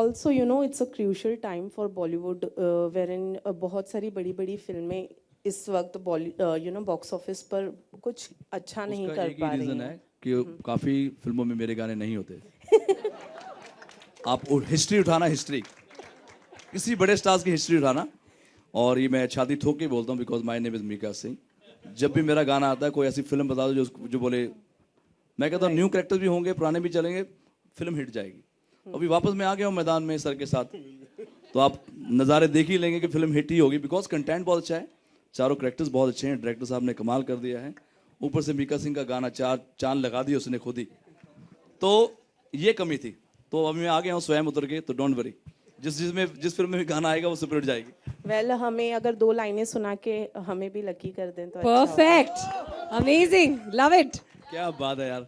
also, it's a crucial time for Bollywood, wherein बहुत सारी बड़ी-बड़ी फिल्में इस वक्त बॉक्स ऑफिस पर कुछ अच्छा नहीं उसका कर एक ही पा रही रीजन हैं। है कि काफी फिल्मों में मेरे गाने नहीं होते। आप हिस्ट्री उठाना, हिस्ट्री किसी बड़े स्टार्स की हिस्ट्री उठाना, और ये मैं छाती ठोक के बोलता हूँ because my name is Mika Singh. जब भी मेरा गाना आता है, कोई ऐसी फिल्म बता दो जो बोले, मैं कहता हूँ न्यू कैरेक्टर्स भी होंगे, पुराने भी चलेंगे, फिल्म हिट जाएगी। अभी वापस मैं आ गया हूँ मैदान में सर के साथ, तो आप नज़ारे देख ही लेंगे कि फिल्म हिट ही होगी, बिकॉज कंटेंट बहुत अच्छा है, चारों कैरेक्टर्स बहुत अच्छे हैं, डायरेक्टर साहब ने कमाल कर दिया है, ऊपर से मीका सिंह का गाना चार चांद लगा दिए उसने खुद ही। तो ये कमी थी, तो अभी मैं आ गया हूँ स्वयं उतर के, तो डोंट वरी, जिस फिल्म में भी गाना आएगा वो सुपर हिट जाएगी। वेल, हमें अगर 2 लाइनें सुना के हमें भी लकी कर दें तो अच्छा होगा। Perfect, amazing, love it. क्या बात है यार।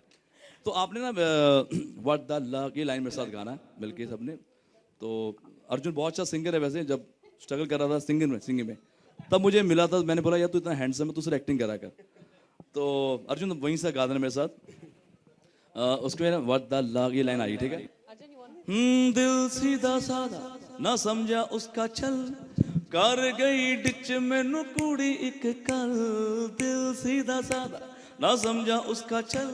तो आपने ना व्हाट द लक की लाइन मेरे साथ गाना है मिलके सबने। तो अर्जुन बहुत अच्छा सिंगर है वैसे, जब स्ट्रगल कर रहा था सिंगिंग में तब मुझे मिला था, मैंने बोला यार तू इतना हैंडसम है, तू सिर्फ एक्टिंग करा कर। तो अर्जुन वहीं से गा देना मेरे साथ, उसके में व्हाट द लक ये लाइन आई, ठीक है। दिल सीधा साधा ना समझा उसका छल, कर गई डिच मैनू कुड़ी एक कल। दिल सीधा साधा ना समझा उसका छल,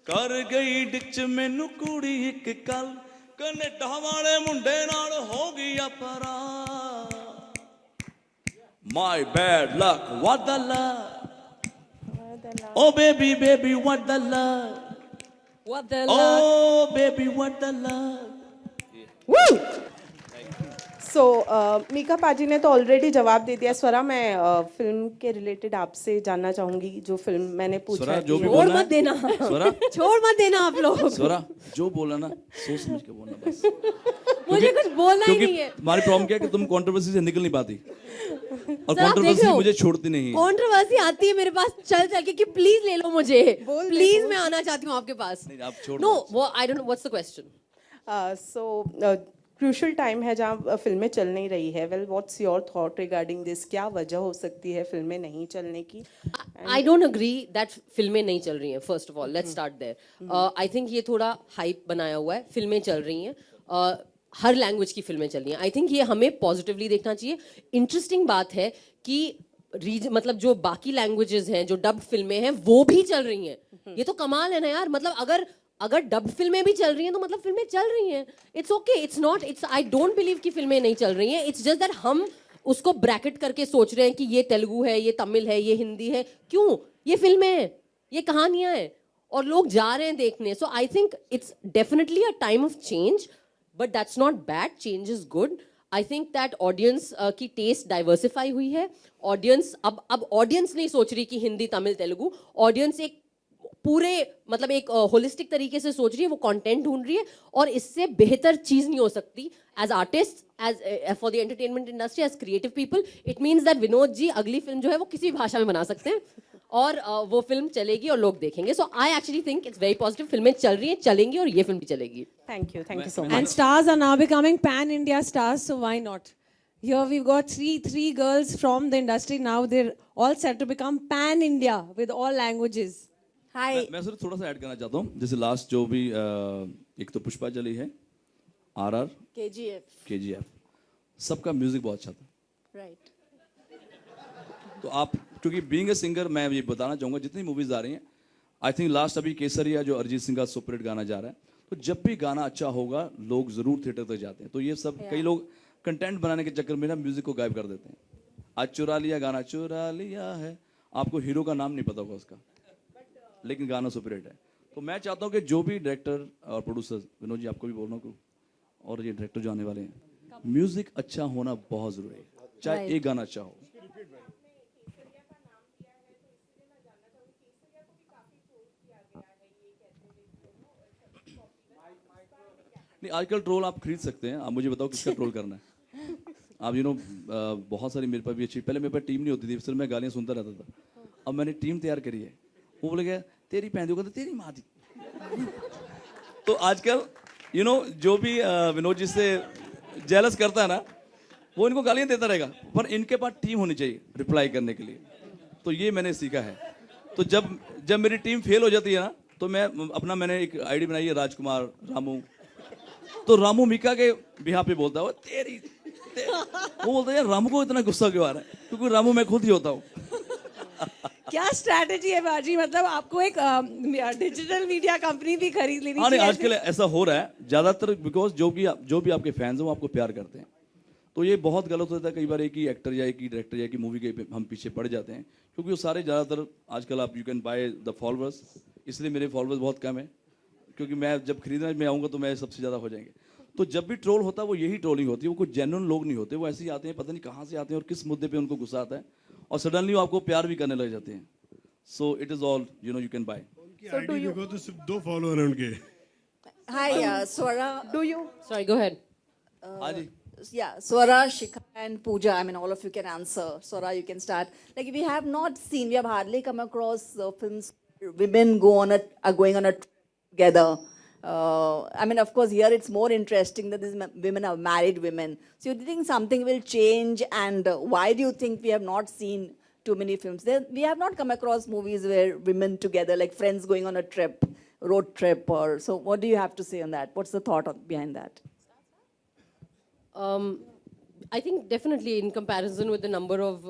कर गई डिच मैनू कुड़ी एक कल। कनेडा वाले मुंडे नाल हो गया परा, my bad luck what the luck, oh baby baby what the luck, What the luck. Oh baby what the luck. So Mika paaji ने तो ऑलरेडी जवाब दे दिया। स्वरा, मैं फिल्म के रिलेटेड आपसे जानना चाहूंगी, जो फिल्म मैंने पूछा स्वरा, है जो कि भी छोड़ बोलना मत है देना, स्वरा, छोड़ मत देना आप लोग। स्वरा जो बोलना ना सोच समझ के बोलना बस। मुझे कुछ बोलना ही क्योंकि नहीं है। तुम्हारी प्रॉब्लम क्या है कि तुम कंट्रोवर्सी से निकल नहीं पाती, और सर, आप देख कंट्रोवर्सी रहे हो? मुझे छोड़ती नहीं है। कंट्रोवर्सी आती है मेरे पास चल चल के कि प्लीज ले लो मुझे, प्लीज मैं आना चाहती हूँ आपके पास। नहीं, आप छोड़ नो, दो। वो I don't know what's the question. So crucial time है जहाँ फिल्में चल नहीं रही है। Well, what's your thought regarding this? क्या वजह हो सकती है फिल्में नहीं चलने की? आई डोंट अग्री दैट फिल्में नहीं चल रही हैं। First of all let's start there. I think ये थोड़ा हाइप बनाया हुआ है। फिल्में चल रही हैं, हर लैंग्वेज की फिल्में चल रही हैं। आई थिंक ये हमें पॉजिटिवली देखना चाहिए। इंटरेस्टिंग बात है कि मतलब जो बाकी लैंग्वेजेस हैं, जो डब फिल्में हैं, वो भी चल रही हैं। ये तो कमाल है ना यार। मतलब अगर डब फिल्में भी चल रही हैं तो मतलब फिल्में चल रही हैं। It's okay, it's not, it's, I don't believe कि फिल्में नहीं चल रही हैं। इट्स जस्ट दैट हम उसको ब्रैकेट करके सोच रहे हैं कि ये तेलुगु है, ये तमिल है, ये हिंदी है। क्यों? ये फिल्में हैं, ये कहानियां हैं, और लोग जा रहे हैं देखने। So I think it's definitely a time of change, but that's not bad. Change is good. I think that audience की टेस्ट डाइवर्सिफाई हुई है। ऑडियंस अब ऑडियंस नहीं सोच रही कि हिंदी, तमिल, तेलुगु। ऑडियंस एक पूरे मतलब एक होलिस्टिक तरीके से सोच रही है, वो कंटेंट ढूंढ रही है, और इससे बेहतर चीज नहीं हो सकती as artist, as for the entertainment industry, as creative people. It means that Vinod ji अगली फिल्म जो है वो किसी भी भाषा में बना सकते हैं, और वो फिल्म चलेगी और लोग देखेंगे। So I actually think it's very positive. फिल्में चल रही हैं, चलेंगी, और ये फिल्म भी चलेगी। Thank you so And much. stars are now becoming pan-India stars, so why not? Here we've got three girls from the industry now. They're all set to become pan-India with all languages. Hi. मैं सिर्फ थोड़ा सा add करना चाहता हूँ, जैसे last जो भी एक तो पुष्पा चली है, RR, KGF, सबका म्यूजिक बहुत अच्छा था। Right. तो आप क्योंकि बीइंग ए सिंगर, मैं ये बताना चाहूंगा जितनी मूवीज आ रही हैं, आई थिंक लास्ट अभी केसरिया जो अरिजीत सिंह का सुपर हिट गाना जा रहा है, तो जब भी गाना अच्छा होगा लोग जरूर थिएटर तक जाते हैं। तो ये सब कई लोग कंटेंट बनाने के चक्कर में ना म्यूजिक को गायब कर देते हैं। आज चुरा लिया गाना, चुरा लिया है, आपको हीरो का नाम नहीं पता होगा उसका, लेकिन गाना सुपर हिट है। तो मैं चाहता हूँ कि जो भी डायरेक्टर और प्रोड्यूसर, विनोद जी आपको भी बोलना को, और ये डायरेक्टर जो आने वाले हैं, म्यूजिक अच्छा होना बहुत जरूरी है, चाहे एक गाना अच्छा हो। नहीं, आजकल ट्रोल आप खरीद सकते हैं। आप मुझे बताओ किसका ट्रोल करना है। आप बहुत सारी मेरे पास भी अच्छी, पहले मेरे पास टीम नहीं होती थी, सिर्फ मैं गालियाँ सुनता रहता था। अब मैंने टीम तैयार करी है। वो बोले गया तेरी पहन दूंगा तो तेरी माँ दी। तो आजकल जो भी विनोद जी से जेलस करता है ना, वो इनको गालियाँ देता रहेगा, पर इनके पास टीम होनी चाहिए रिप्लाई करने के लिए। तो ये मैंने सीखा है। तो जब मेरी टीम फेल हो जाती है ना, तो मैंने एक आईडी बनाई है, राजकुमार, रामू, तो रामू मीका के बिहार पे बोलता है, वो वो बोलता है यार रामू को इतना गुस्सा क्यों आ रहा है, क्योंकि रामू मैं खुद ही होता हूँ। क्या स्ट्रैटेजी है बाजी, मतलब आपको एक डिजिटल मीडिया कंपनी भी खरीद लेनी हाँ नहीं, चाहिए। आजकल ऐसा हो रहा है ज्यादातर, बिकॉज जो भी आपके फैंस हैं वो आपको प्यार करते हैं। तो ये बहुत गलत होता है कई बार, एक ही एक्टर या एक ही डायरेक्टर या एक ही मूवी के हम पीछे पड़ जाते हैं, क्योंकि वो सारे ज्यादातर आजकल आप you can by the followers, इसलिए मेरे फॉलोअर्स बहुत कम है, क्योंकि मैं जब खरीदने में आऊँगा तो मैं सबसे ज़्यादा हो जाएंगे। तो जब भी ट्रोल होता है वो यही ट्रोलिंग होती है, वो कुछ जेन्युइन लोग नहीं होते, वो ऐसे ही आते हैं, पता नहीं कहाँ से आते हैं और किस मुद्दे पे उनको गुस्सा आता है, और सडनली वो आपको प्यार भी करने लग जाते हैं। So it is all you can buy. उनकी आईडी देखो तो सिर्फ 2 फॉलोअर हैं उनके। Hi, Swara. Do you? Sorry, go ahead. हाँ जी। Yeah, Swara, Shikha, and Pooja. I mean, all of you can answer. Swara, you can start. Like, we have not seen, we have hardly come across films where women are going on a trip together. I mean, of course, here it's more interesting that these women are married women. So, do you think something will change? And why do you think we have not seen too many films? We have not come across movies where women together, like friends going on a trip, road trip, or so. What do you have to say on that? What's the thought behind that? I think definitely in comparison with the number of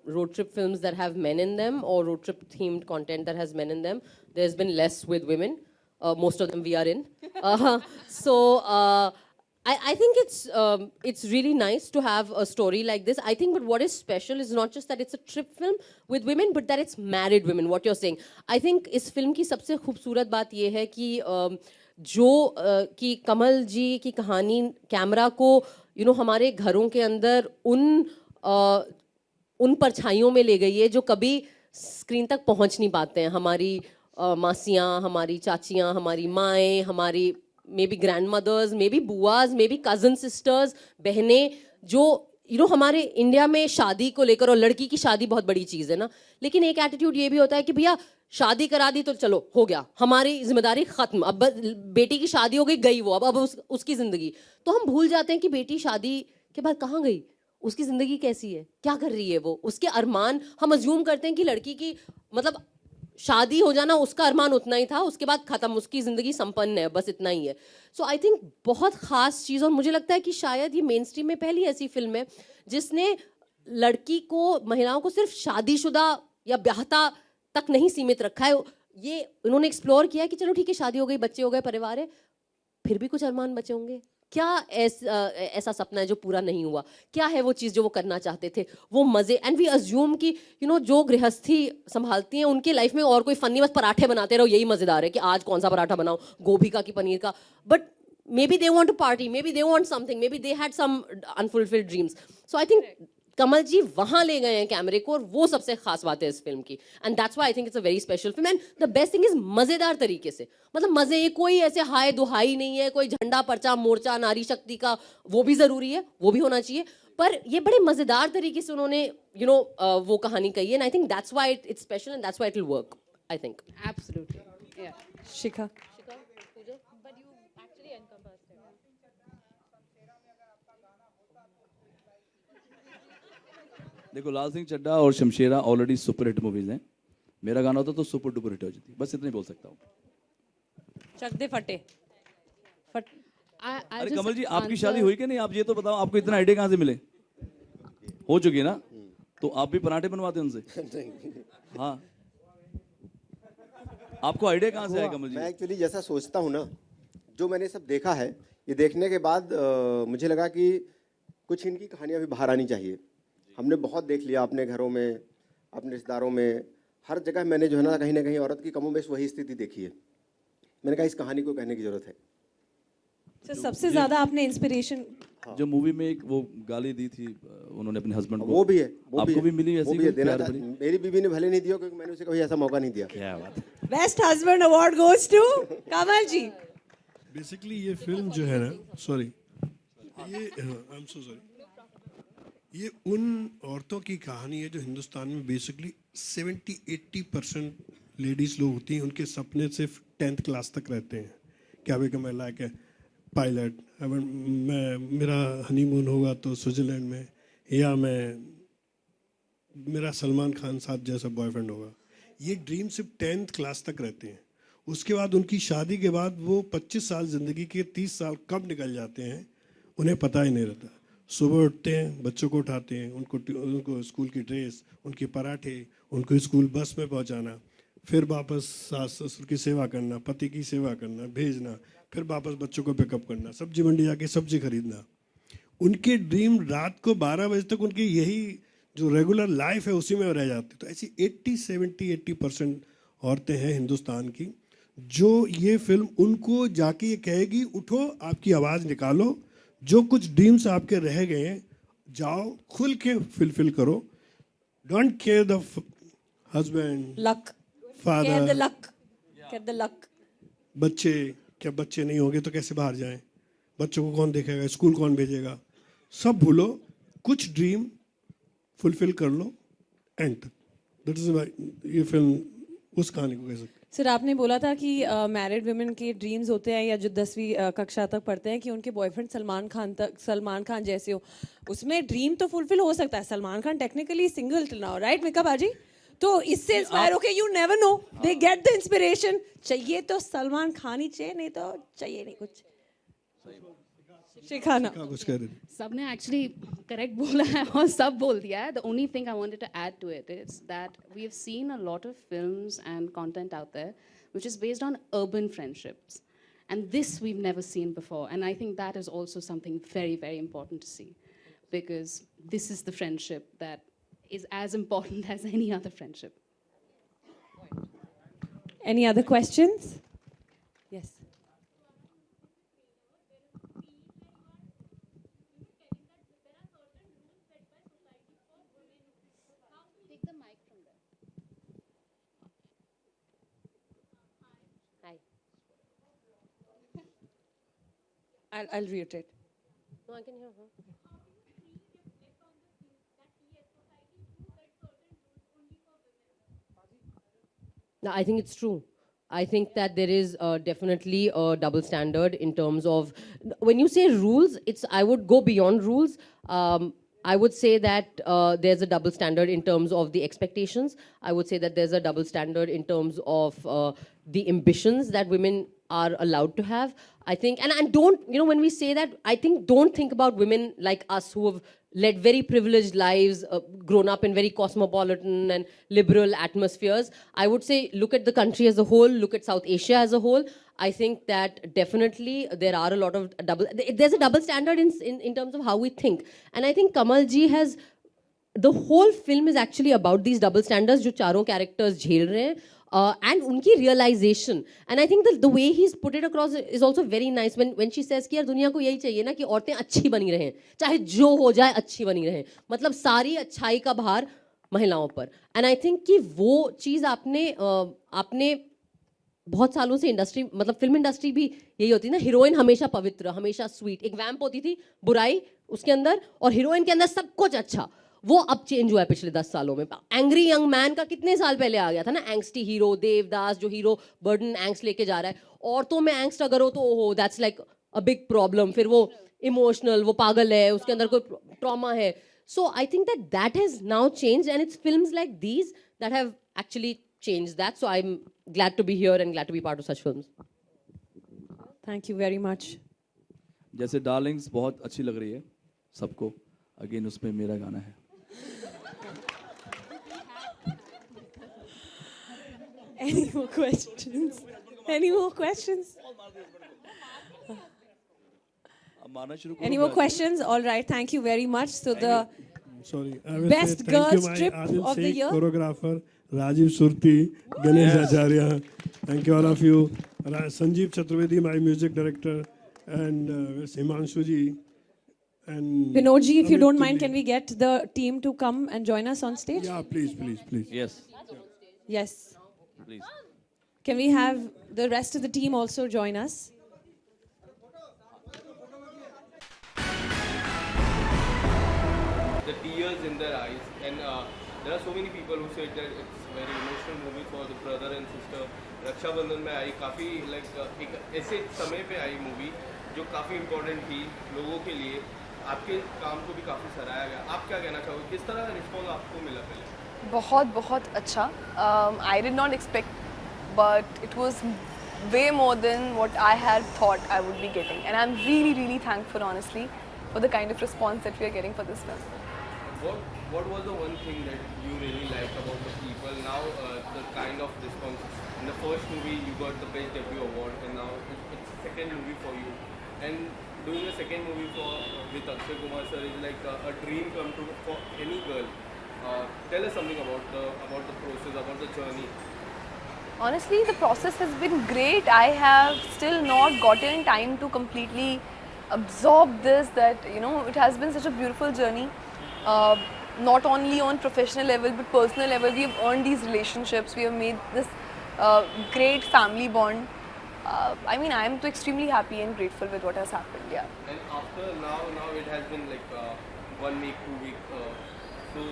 road trip films that have men in them or road trip themed content that has men in them, there's been less with women. Most of them we are in. So I think it's really nice to have a story like this. I think, but what is special is not just that it's a trip film with women, but that it's married women. What you're saying, I think इस film की सबसे खूबसूरत बात ये है कि जो कि कमल जी की कहानी कैमरा को हमारे घरों के अंदर उन परछाइयों में ले गई है जो कभी स्क्रीन तक पहुंच नहीं पाते हैं। हमारी मासियाँ, हमारी चाचियाँ, हमारी माएँ, हमारी maybe grandmothers, maybe बुआज, मे बी कजन सिस्टर्स, बहनें, जो हमारे इंडिया में शादी को लेकर, और लड़की की शादी बहुत बड़ी चीज़ है ना, लेकिन एक एटीट्यूड ये भी होता है कि भैया शादी करा दी तो चलो हो गया, हमारी जिम्मेदारी खत्म, अब बेटी की शादी हो गई, गई वो, अब उसकी जिंदगी। तो हम भूल जाते हैं कि बेटी शादी के बाद कहाँ गई, उसकी जिंदगी कैसी है, क्या कर रही है वो, उसके अरमान। हम अज्यूम करते हैं कि लड़की की मतलब शादी हो जाना उसका अरमान उतना ही था, उसके बाद खत्म, उसकी जिंदगी संपन्न है, बस इतना ही है। सो आई थिंक बहुत खास चीज़, और मुझे लगता है कि शायद ये मेन स्ट्रीम में पहली ऐसी फिल्म है जिसने लड़की को, महिलाओं को सिर्फ शादीशुदा या ब्याहता तक नहीं सीमित रखा है। ये उन्होंने एक्सप्लोर किया कि चलो ठीक है, शादी हो गई, बच्चे हो गए, परिवार है, फिर भी कुछ अरमान बचे होंगे। क्या ऐसा सपना है जो पूरा नहीं हुआ, क्या है वो चीज़ जो वो करना चाहते थे, वो मज़े। एंड वी अज्यूम कि जो गृहस्थी संभालती हैं उनके लाइफ में और कोई फनी, बस पराठे बनाते रहो, यही मज़ेदार है कि आज कौन सा पराठा बनाओ, गोभी का कि पनीर का। But maybe they want to party, maybe they want something, maybe they had some unfulfilled dreams. So I think Kamal ji वहां ले गए हैं कैमरे को, और वो सबसे खास बात है इस फिल्म की। And that's why I think it's a very special film. And the best thing is मजेदार तरीके से, मतलब मजे, कोई ऐसे हाय दुहाई नहीं है, कोई झंडा पर्चा मोर्चा नारी शक्ति का, वो भी जरूरी है, वो भी होना चाहिए, पर ये बड़े मजेदार तरीके से उन्होंने वो कहानी कही है। And I think that's why it's special and that's why it will work, I think. Absolutely. Yeah. Shikha. देखो, लाल सिंह चड्ढा और Shamshera already super hit movies हैं। मेरा गाना होता तो सुपर डुपर हिट हो जाती, बस इतना ही बोल सकता हूँ। चक दे फटे। अरे कमल जी, आपकी शादी हुई कि नहीं, आप ये तो बताओ, आपको इतना आइडिया कहाँ से मिले? हो चुकी है ना, तो आप भी पराठे बनवाते हैं उनसे? हाँ, आपको आइडिया कहाँ से आया कमल जी? मैं एक्चुअली जैसा सोचता हूँ ना, जो मैंने सब देखा है, ये देखने के बाद मुझे लगा कि कुछ इनकी कहानियाँ भी बाहर आनी चाहिए। हमने बहुत देख लिया अपने घरों में, अपने रिश्तेदारों में, हर जगह मैंने जो है ना कहीं वहाँ की कमोबेश वही स्थिति देखी है। मैंने कहा इस कहानी को कहने की जरूरत है। तो सबसे ज्यादा आपने इंस्पिरेशन, जो मूवी में एक वो गाली दी थी उन्होंने अपने हस्बैंड को, वो भी है, आपको भी मिली वो ऐसी भी है, कोई देना प्यार भरी? मेरी बीवी ने भले नहीं दिया, क्योंकि मैंने उसे कभी ऐसा मौका नहीं दिया। क्या बात है। Best husband award goes to Kamal ji. Basically ये फिल्म जो है ना, सॉरी, ये आई एम सो सॉरी, ये उन औरतों की कहानी है जो हिंदुस्तान में बेसिकली 70-80% लेडीज़ लोग होती हैं, उनके सपने सिर्फ 10th क्लास तक रहते हैं। क्या भी मैं लाइक है पायलट, मेरा हनीमून होगा तो स्विट्ज़रलैंड में, या मेरा सलमान खान साथ जैसा बॉयफ्रेंड होगा। ये ड्रीम सिर्फ 10th क्लास तक रहते हैं। उसके बाद उनकी शादी के बाद वो 25 साल ज़िंदगी के 30 साल कब निकल जाते हैं उन्हें पता ही नहीं रहता। सुबह उठते हैं, बच्चों को उठाते हैं, उनको स्कूल की ड्रेस, उनके पराठे, उनको स्कूल बस में पहुंचाना, फिर वापस सास ससुर की सेवा करना, पति की सेवा करना, भेजना, फिर वापस बच्चों को पिकअप करना, सब्जी मंडी जाके सब्जी खरीदना। उनके ड्रीम रात को 12 बजे तक उनकी यही जो रेगुलर लाइफ है उसी में रह जाती। तो ऐसी 80% औरतें हैं हिंदुस्तान की जो ये फिल्म उनको जाके ये कहेगी, उठो, आपकी आवाज़ निकालो, जो कुछ ड्रीम्स आपके रह गए हैं जाओ खुल के फुलफिल करो। Don't care the husband, luck, father, get the luck. बच्चे, क्या बच्चे नहीं होंगे तो कैसे बाहर जाएं, बच्चों को कौन देखेगा, स्कूल कौन भेजेगा, सब भूलो, कुछ ड्रीम फुलफिल कर लो एंड तक। दैट इज ये फिल्म उस कहानी को कह सकते हैं। सर आपने बोला था कि मैरिड वुमेन के ड्रीम्स होते हैं या जो 10वीं कक्षा तक पढ़ते हैं कि उनके बॉयफ्रेंड सलमान खान जैसे हो। उसमें ड्रीम तो फुलफिल हो सकता है। Salman Khan technically single till now, right makeup बाजी? तो इससे इंस्पायर होके you never know, they get the inspiration. चाहिए तो सलमान खान ही चाहिए, नहीं तो चाहिए नहीं कुछ। शिखाना कुछ कह रहे थे। सबने एक्चुअली करेक्ट बोला है और सब बोल दिया है. The only thing I wanted to add to it is that we have seen a lot of films and content out there which is based on urban friendships, and this we've never seen before, and I think that is also something very, very important to see, because this is the friendship that is as important as any other friendship. Any other questions? Yes. Take the mic from there. Hi. I'll reiterate. No, I can hear her. No, I think it's true. I think that there is definitely a double standard in terms of when you say rules. I would go beyond rules. I would say that there's a double standard in terms of the expectations. I would say that there's a double standard in terms of the ambitions that women are allowed to have. I think, and don't, when we say that, I think don't think about women like us who have led very privileged lives, grown up in very cosmopolitan and liberal atmospheres. I would say look at the country as a whole, look at South Asia as a whole. I think that definitely there are a lot of there's a double standard in terms of how we think. And I think Kamal ji has, the whole film is actually about these double standards जो चारों characters झेल रहे हैं. And उनकी realization, and I think the way he's put it across is also very nice when she says कि यार दुनिया को यही चाहिए ना कि औरतें अच्छी बनी रहें, चाहे जो हो जाए अच्छी बनी रहें, मतलब सारी अच्छाई का भार महिलाओं पर. And I think कि वो चीज़ आपने बहुत सालों से इंडस्ट्री, मतलब फिल्म इंडस्ट्री भी यही होती है ना, हीरोइन हमेशा पवित्र, हमेशा स्वीट, एक वैम्प होती थी बुराई उसके अंदर और हीरोइन के अंदर सब कुछ अच्छा. वो अब चेंज हुआ है पिछले 10 सालों में. एंग्री यंग मैन का कितने साल पहले आ गया था ना, एंग्स्टी हीरो, देवदास जो हीरो बर्डन एंग्स्ट लेके जा रहा है. औरतों में एंग्स्ट अगर हो तो ओहो that's like a big problem, फिर वो इमोशनल, वो पागल है, उसके अंदर कोई ट्रॉमा है. So I think that has now changed and it's films like these that have actually changed that. So I am glad to be here and glad to be part of such films. Thank you very much. जैसे Darling's बहुत अच्छी लग रही है सबको, again उसमें मेरा गाना है. Any more questions? Any more questions? Any more questions? All right. Thank you very much. So the Sorry, I will best say thank girl you, my strip Adil of the Sheikh, year. choreographer Rajiv Surti, Ganesh Acharya. Thank you all of you. Sanjeev Chaturvedi, my music director, and Himanshu ji. And Vinodji, if you Amit don't mind, Tilli. can we get the team to come and join us on stage? Yeah, please. Yes, Yes. please. Can we have the rest of the team also join us? The tears in their eyes, and there are so many people who said that it's very emotional movie for the brother and sister. Rakshabandhan में आई, काफ़ी एक ऐसे समय पे आई movie जो काफ़ी important थी लोगों के लिए. आपके काम को भी काफ़ी सराहा गया. आप क्या कहना चाहोगे, किस तरह का रिस्पॉन्स आपको मिला पहले? बहुत अच्छा. I did not expect, but it was way more than what I had thought I would be getting. And I'm really, really thankful, honestly, for the kind of response that we are getting for this film. What was the one thing that you really liked about the people? Now the kind of response. In the first movie you got the best debut award, and now it's the second movie for you. And doing a second movie with Akshay Kumar sir is like a dream come true for any girl. Tell us something about the process, about the journey. Honestly, the process has been great. I have still not gotten time to completely absorb this, that, you know, it has been such a beautiful journey. Not only on professional level, but personal level, we have earned these relationships. We have made this great family bond. I mean, I am so extremely happy and grateful with what has happened, yeah. And after now it has been like 1 week, 2 weeks. So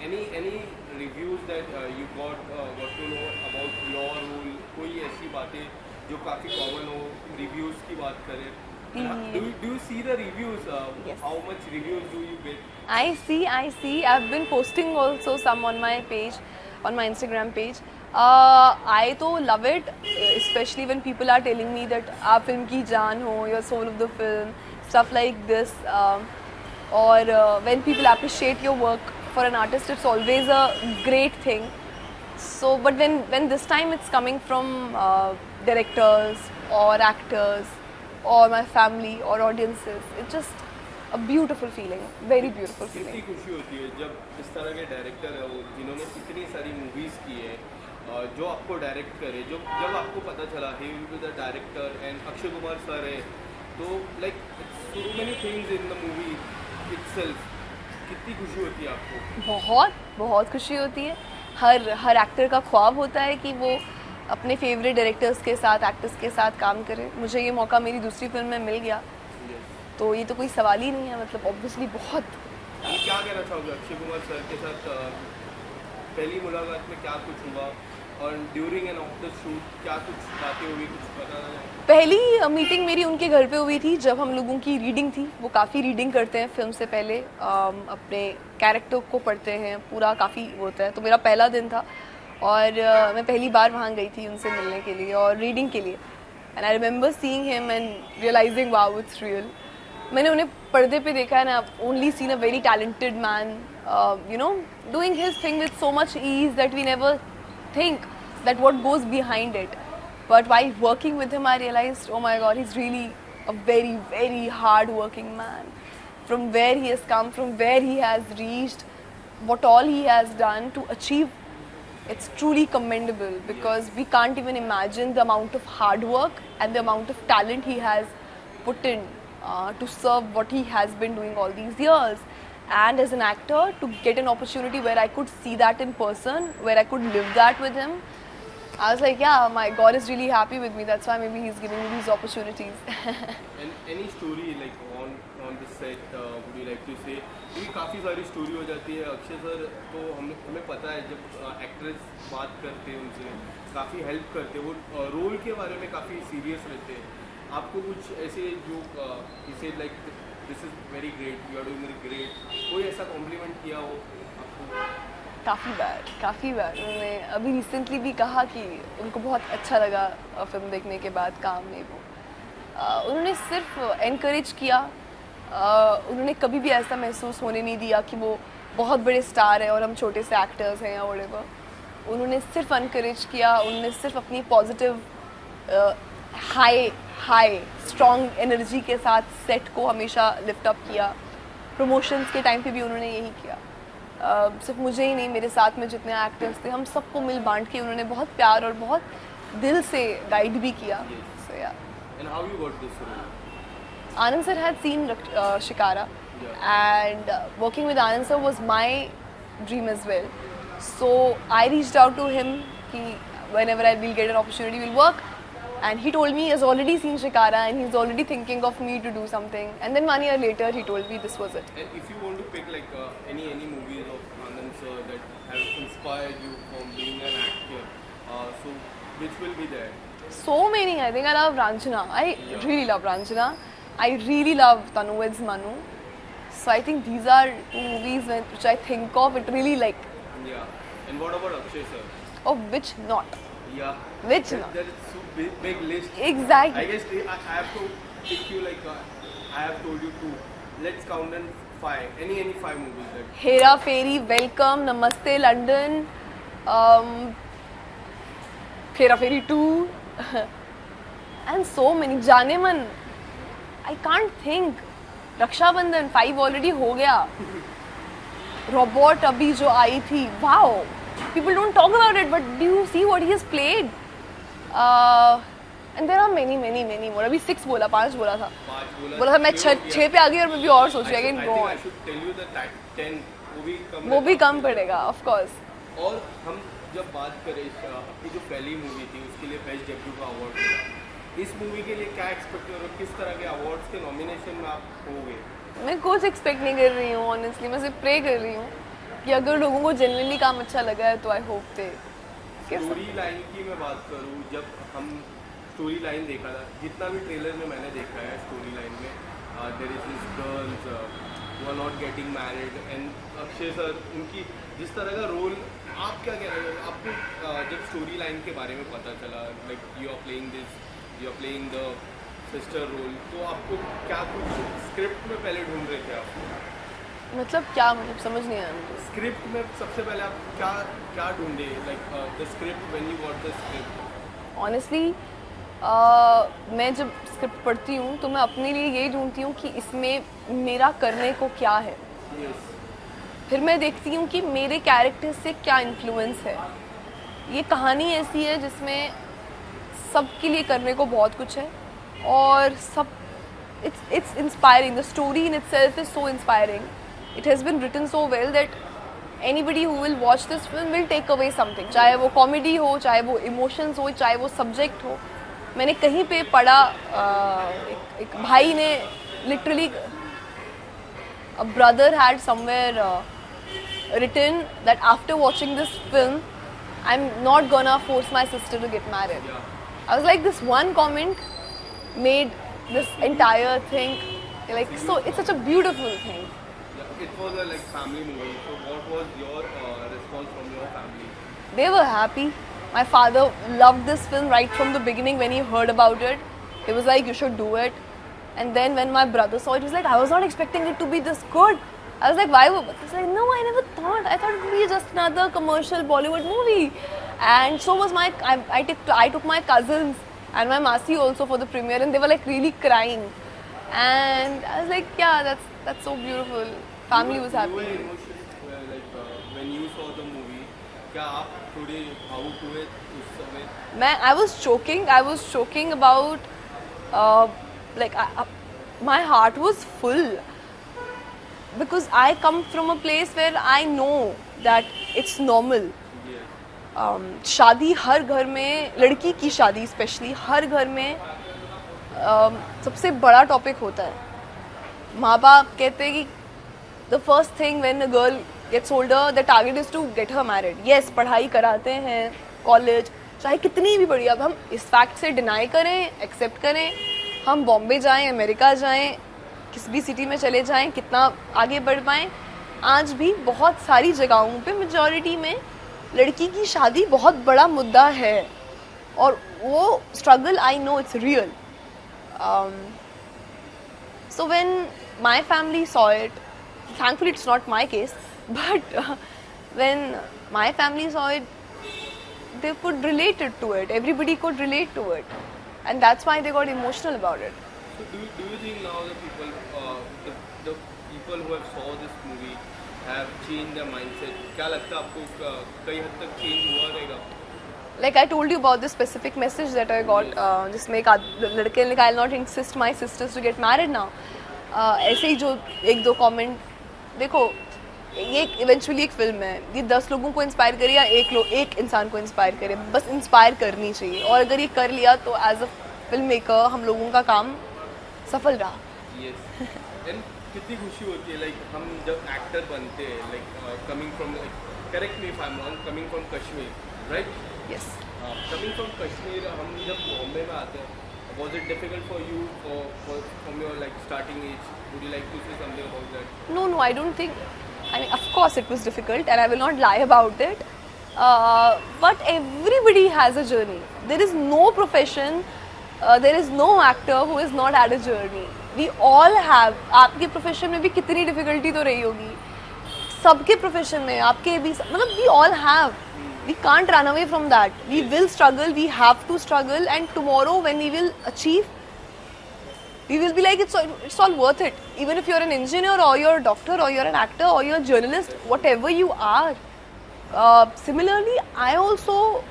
any reviews that you got to know about your role? कोई ऐसी बातें जो काफी common हो, reviews की बात करें. Do you see the reviews? Yes. How much reviews do you get? I see. I've been posting also some on my page, on my Instagram page. I तो love it, especially when people are telling me that आप film की जान हो, you're soul of the film, stuff like this. Or when people appreciate your work for an artist, it's always a great thing. So, but when this time it's coming from directors or actors or my family or audiences, it's just a beautiful feeling, very beautiful कितनी feeling. खुशी होती है जब इस तरह के director है वो जिन्होंने इतनी सारी मूवीज की है, जो आपको डायरेक्ट करे, जब आपको पता चला he will be the director and Akshay Kumar sir है, तो like so many things in the movie itself, कितनी खुशी होती है आपको? बहुत खुशी होती है. हर एक्टर का ख्वाब होता है कि वो अपने फेवरेट डायरेक्टर्स के साथ, एक्टर्स के साथ काम करे. मुझे ये मौका मेरी दूसरी फिल्म में मिल गया, तो ये तो कोई सवाल ही नहीं है. मतलब ऑब्वियसली बहुत. ये क्या कहना चाहोगे अक्षय कुमार सर के साथ पहली मुलाकात में क्या कुछ हुआ, और ड्यूरिंग एंड आफ्टर शूट क्या कुछ बातें हुई, कुछ पता नहीं? पहली मीटिंग मेरी उनके घर पे हुई थी जब हम लोगों की रीडिंग थी. वो काफ़ी रीडिंग करते हैं फिल्म से पहले, अपने कैरेक्टर को पढ़ते हैं, पूरा काफ़ी होता है. तो मेरा पहला दिन था और मैं पहली बार वहाँ गई थी उनसे मिलने के लिए और रीडिंग के लिए. And I remember seeing him and realising wow it's real. मैंने उन्हें पर्दे पे देखा है ना, only seen a very talented man, you know, doing his thing with so much ease that we never think that what goes behind it. But while working with him, I realized, oh my God, he's really a very, very hard working man. From where he has come, from where he has reached, what all he has done to achieve, it's truly commendable, because we can't even imagine the amount of hard work and the amount of talent he has put in to serve what he has been doing all these years. And as an actor, to get an opportunity where I could see that in person, where I could live that with him, I was like, yeah, my God is really happy with me. That's why maybe he's giving me these opportunities. And any story like on the set, would you like to say? क्योंकि काफ़ी सारी story हो जाती है. Akshay sir तो हमें पता है जब एक्ट्रेस बात करते हैं उनसे काफ़ी हेल्प करते हैं, वो रोल के बारे में काफ़ी सीरियस रहते हैं. आपको कुछ ऐसे जो इसे like this is very great, you are doing great, कोई ऐसा कॉम्प्लीमेंट किया हो आपको? काफ़ी बार उन्होंने अभी रिसेंटली भी कहा कि उनको बहुत अच्छा लगा फिल्म देखने के बाद काम में. वो उन्होंने सिर्फ एनकरेज किया. उन्होंने कभी भी ऐसा महसूस होने नहीं दिया कि वो बहुत बड़े स्टार हैं और हम छोटे से एक्टर्स हैं या व्हाटएवर. उन्होंने सिर्फ एनकरेज किया. उन्होंने सिर्फ अपनी पॉजिटिव हाई स्ट्रॉन्ग एनर्जी के साथ सेट को हमेशा लिफ्ट अप किया. प्रमोशंस के टाइम पे भी उन्होंने यही किया. सिर्फ मुझे ही नहीं, मेरे साथ में जितने एक्टर्स थे हम सबको मिल बांट के उन्होंने बहुत प्यार और बहुत दिल से गाइड भी किया. So yeah. And how you got this role? Anand sir had seen Shikara, and working with Anand sir was my dream as well. So I reached out to him कि whenever I will get an opportunity we'll work. And he told me he has already seen Shikara and he's already thinking of me to do something. And then 1 year later he told me this was it. And if you want to pick like any movies of Anand sir that have inspired you from being an actor, so which will be there? So many. I think I love Ranjana. I really love Ranjana. I really love Tanuved's Manu. So I think these are two movies which I think of. It really like. Yeah. And what about Akshay sir? Of which not. Yeah. Which There is so big list. Exactly. I guess I have to pick you like I have told you two. Let's count them 5. Any 5 movies that. Hera Fairy, Welcome, Namaste London, Hera Fairy 2, and so many. Janeman, I can't think. Rakshabandhan 5 already हो गया. Robot अभी जो आई थी, wow. People don't talk about it, but do you see what he has played? And there are many more. अभी 6 बोला, 5 बोला था. बोला था मैं 6 पे आ गई और मैं भी और सोच रही I हूँ. think Go I on. should tell you the 10. वो भी कम पड़ेगा, of course. और हम जब बात करें आपकी जो पहली मूवी थी उसके लिए बेस्ट डेब्यू का अवार्ड मिला. इस मूवी के लिए क्या एक्सपेक्ट करो, किस तरह के अवार्ड्स के नॉमिनेशन में आप होगे? मैं कुछ एक्सपेक्ट नहीं कर रही हूँ ऑनेस्टली. मैं सिर्फ प्रे कर रही हूँ कि अगर लोगों को जेन्युइनली काम अच्छा लगा है तो I hope they. Story line की मैं बात करूँ, जब हम स्टोरी लाइन देखा था, जितना भी ट्रेलर में मैंने देखा है स्टोरी लाइन में, there is this girls who are not getting married and Akshay sir, उनकी जिस तरह का रोल, आप क्या कह रहे हो? आपको जब स्टोरी लाइन के बारे में पता चला, like you are playing the sister role, तो आपको क्या कुछ स्क्रिप्ट में पहले ढूंढ रहे थे आप? मतलब क्या, मतलब समझ नहीं आया मुझे. स्क्रिप्ट में सबसे पहले आप क्या ढूंढे, like the script, when you got the script? Honestly मैं जब स्क्रिप्ट पढ़ती हूँ तो मैं अपने लिए यही ढूंढती हूँ कि इसमें मेरा करने को क्या है. फिर मैं देखती हूँ कि मेरे कैरेक्टर से क्या इन्फ्लुएंस है. ये कहानी ऐसी है जिसमें सबके लिए करने को बहुत कुछ है और सब it's inspiring. The story in itself is so inspiring. It has been written so well that anybody who will watch this film will take away something. चाहे वो कॉमेडी हो, चाहे वो इमोशंस हो, चाहे वो सब्जेक्ट हो. मैंने कहीं पे पढ़ा, एक भाई ने literally, a brother had somewhere written that after watching this film, I'm not gonna force my sister to get married. I was like, this one comment made this entire thing, like, so it's such a beautiful thing. It was a family movie. So what was your response from your family? They were happy. My father loved this film right from the beginning when he heard about it. He was like, you should do it. And then when my brother saw it, he was like, I was not expecting it to be this good. I was like, why? He's like, no, I never thought. I thought it would be just another commercial Bollywood movie. And so was I took my cousins and my Masi also for the premiere, and they were like really crying. And I was like, yeah, that's so beautiful. Family was happy. You were emotional, when you saw the movie. क्या आप थोड़े भावुक हुए उस समय? I was choking about, my heart was full. Because I come from a place where I know that it's normal. शादी हर घर में, लड़की की शादी स्पेशली हर घर में सबसे बड़ा टॉपिक होता है. माँ बाप कहते हैं कि the first thing when a girl gets older, the target is to get her married. Yes, पढ़ाई कराते हैं, कॉलेज, चाहे कितनी भी बड़ी. अब हम इस फैक्ट से डिनाई करें, एक्सेप्ट करें, हम बॉम्बे जाएं, अमेरिका जाएं, किसी भी सिटी में चले जाएं, कितना आगे बढ़ पाएं, आज भी बहुत सारी जगहों पे मेजॉरिटी में लड़की की शादी बहुत बड़ा मुद्दा है. और वो struggle, I know it's real. So when my family saw it, thankfully it's not my case, but when my family saw it, they could relate it to it. Everybody could relate to it, and that's why they got emotional about it. So do you think now the people who have saw this movie have changed their mindset? क्या लगता है आपको कई हद तक change हुआ रहेगा? Like I told you about this specific message that I got, जिसमें एक लड़के ने लिखा, I'll not insist my sisters to get married now. ऐसे ही जो एक दो कमेंट, देखो ये इवेंचुअली एक फिल्म है, ये 10 लोगों को इंस्पायर करे या एक इंसान को इंस्पायर करे, बस इंस्पायर करनी चाहिए. और अगर ये कर लिया तो एज अ फिल्म मेकर हम लोगों का काम सफल रहा. Yes. And कितनी खुशी होती है, like हम जब एक्टर बनते हैं, like coming from, correct me if I'm wrong, coming from Kashmir, right? Yes. Coming from Kashmir, हम जब बॉम्बे में आते हैं, was it difficult for you from your starting age? Would you like to say something about that? No, I don't think. I mean, of course it was difficult, and I will not lie about it. But everybody has a journey. There is no profession, there is no actor who is not had a journey. We all have. आपके profession में भी कितनी difficulty तो रही होगी. सबके profession में आपके भी मतलब we all have. We can't run away from that. We will struggle. We have to struggle. And tomorrow, when we will achieve, we will be like, it's all worth it. Even if you're an engineer or you're a doctor or you're an actor or you're a journalist, whatever you are. Similarly, I also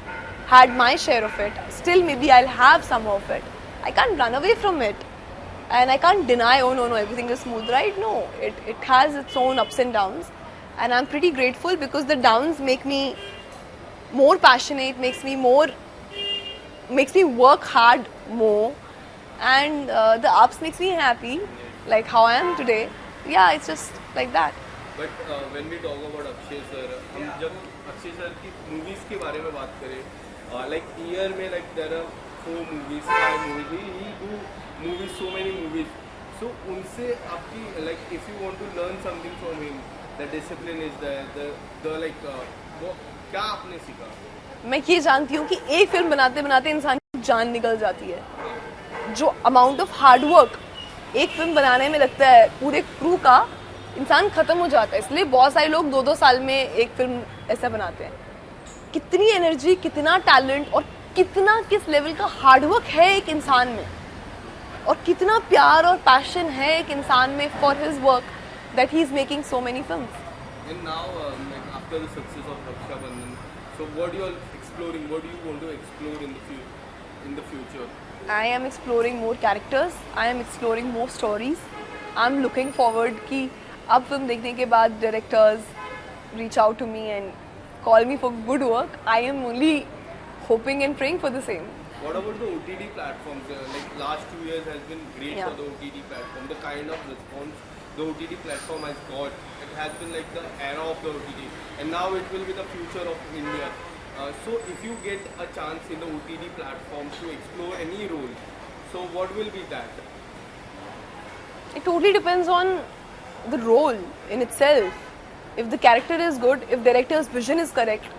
had my share of it. Still, maybe I'll have some of it. I can't run away from it. And I can't deny, oh no, everything is smooth, right? No, it has its own ups and downs. And I'm pretty grateful because the downs make me more passionate, makes me work hard more, and the ups makes me happy, like how I am today. Yeah, it's just like that. But when we talk about Akshay sir, हम जब Akshay sir की movies के बारे में बात करें, like year में like there are 4 movies, 5 movies, he do movies, so many movies. So उनसे आपकी like if you want to learn something from him, the discipline is there, the like वो क्या आपने सीखा? मैं ये जानती हूँ कि एक फिल्म बनाते बनाते इंसान की जान निकल जाती है. जो अमाउंट ऑफ हार्ड वर्क एक फिल्म बनाने में लगता है पूरे क्रू का, इंसान खत्म हो जाता है. इसलिए बहुत सारे लोग 2-2 साल में एक फिल्म ऐसा बनाते हैं. कितनी एनर्जी, कितना टैलेंट और कितना किस लेवल का हार्ड वर्क है एक इंसान में, और कितना प्यार और पैशन है एक इंसान में for his work, that he is making so many films. And now, like after the success of Raksha Bandhan, so what you are exploring? What do you want to explore in the future? I am exploring more characters. I am exploring more stories. I am looking forward कि अब film देखने के बाद directors reach out to me and call me for good work. I am only hoping and praying for the same. What about the OTT platforms? Like last 2 years has been great Yeah. for the OTT platform. The kind of response the OTT platform has got, it has been like the era of the OTT, and now it will be the future of India. So if you get a chance in the OTT platform to explore any role, so what will be that? It totally depends on the role in itself. If the character is good, if director's vision is correct,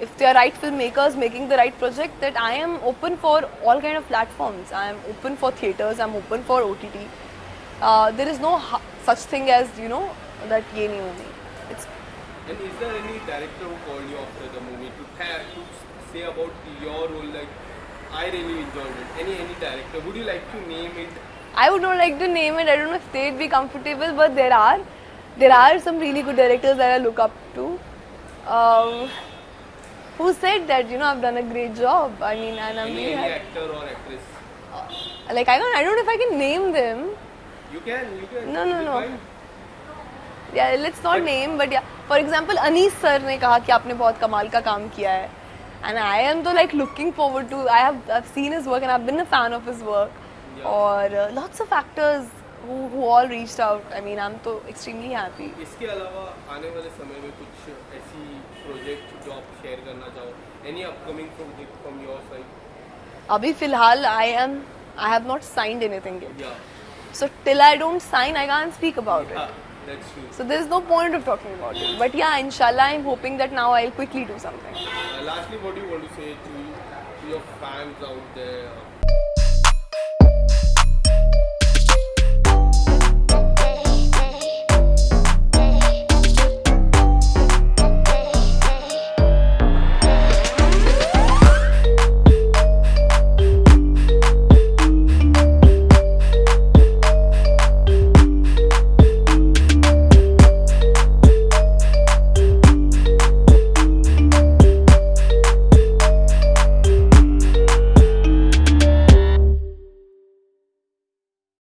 if they are right filmmakers making the right project, that I am open for all kind of platforms. I am open for theatres, I am open for OTT. There is no such thing as, that ye nahi movie. It's And is there any director who called you after the movie to say about your role, like I really enjoyed it? Any director? Would you like to name it? I would not like to name it. I don't know if they'd be comfortable, but there are some really good directors that I look up to. Who said that I've done a great job? I mean, and I'm Any really happy. actor or actress? Like I don't know if I can name them. You can. No. Define. Yeah, let's not name, but yeah. For example, Anees sir ने कहा कि आपने बहुत कमाल का काम किया है, and I am तो like looking forward to. I've seen his work and I've been a fan of his work. Yeah. और lots of actors who all reached out. I mean, I'm तो extremely happy. इसके अलावा आने वाले समय में कुछ ऐसी प्रोजेक्ट जो आप शेयर करना चाहो? Any upcoming project from your side? अभी फिलहाल I have not signed anything yet. Yeah. So till I don't sign, I can't speak about Yeah, it. that's true. So there's no point of talking about it. But yeah, inshallah, I'm hoping that now I'll quickly do something. Lastly, what do you want to say to your fans out there?